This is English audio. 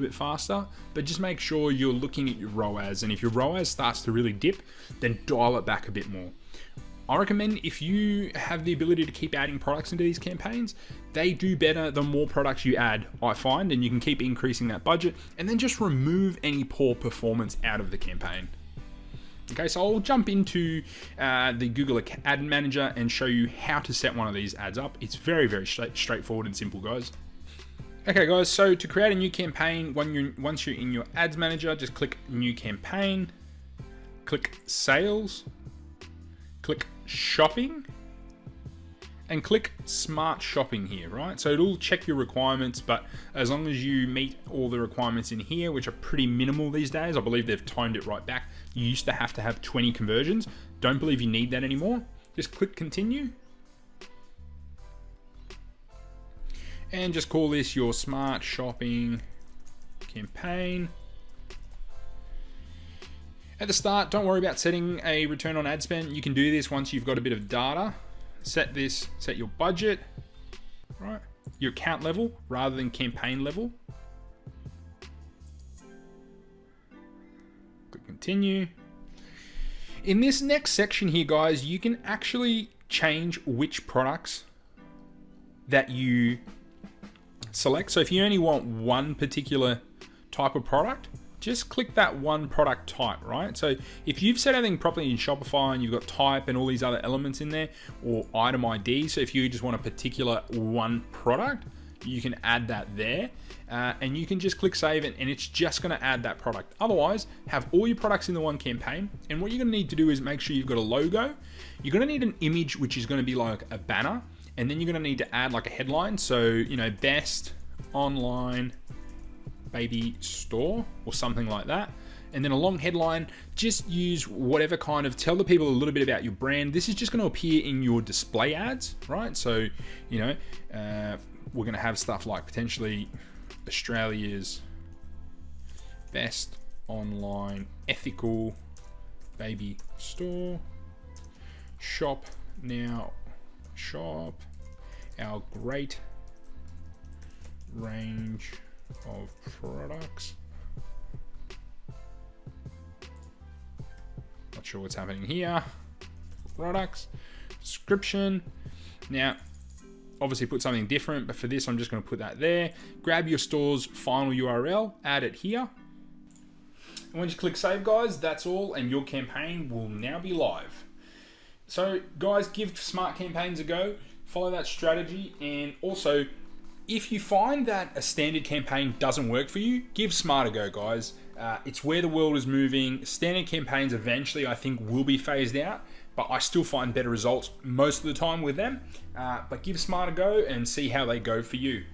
bit faster, but just make sure you're looking at your ROAS, and if your ROAS starts to really dip, then dial it back a bit more. I recommend if you have the ability to keep adding products into these campaigns, they do better the more products you add, I find, and you can keep increasing that budget, and then just remove any poor performance out of the campaign. Okay, so I'll jump into the Google Ad Manager and show you how to set one of these ads up. It's very, very straightforward and simple, guys. Okay guys, so to create a new campaign, once you're in your Ads Manager, just click New Campaign, click Sales, click Shopping, and click Smart Shopping here, right? So it'll check your requirements, but as long as you meet all the requirements in here, which are pretty minimal these days, I believe they've toned it right back. You used to have 20 conversions. Don't believe you need that anymore. Just click Continue. And just call this your Smart Shopping campaign. At the start, don't worry about setting a return on ad spend. You can do this once you've got a bit of data. Set your budget, right? Your account level rather than campaign level. Click Continue. In this next section here, guys, you can actually change which products that you select. So if you only want one particular type of product, just click that one product type, right? So if you've set everything properly in Shopify and you've got type and all these other elements in there, or item ID, so if you just want a particular one product, you can add that there, and you can just click save it, and it's just gonna add that product. Otherwise, have all your products in the one campaign, and what you're gonna need to do is make sure you've got a logo. You're gonna need an image, which is gonna be like a banner, and then you're gonna need to add like a headline. So, you know, best online baby store or something like that. And then a long headline, just use whatever kind of, tell the people a little bit about your brand. This is just gonna appear in your display ads, right? So, you know, we're gonna have stuff like potentially Australia's best online ethical baby store. Shop now, shop our great range of products. Not sure what's happening here. Products, description. Now, obviously put something different, but for this, I'm just going to put that there. Grab your store's final URL, add it here. And when you click save, guys, that's all, and your campaign will now be live. So guys, give Smart Campaigns a go, follow that strategy, and also, if you find that a standard campaign doesn't work for you, give Smart a go, guys. It's where the world is moving. Standard campaigns eventually, I think, will be phased out, but I still find better results most of the time with them. But give Smart a go and see how they go for you.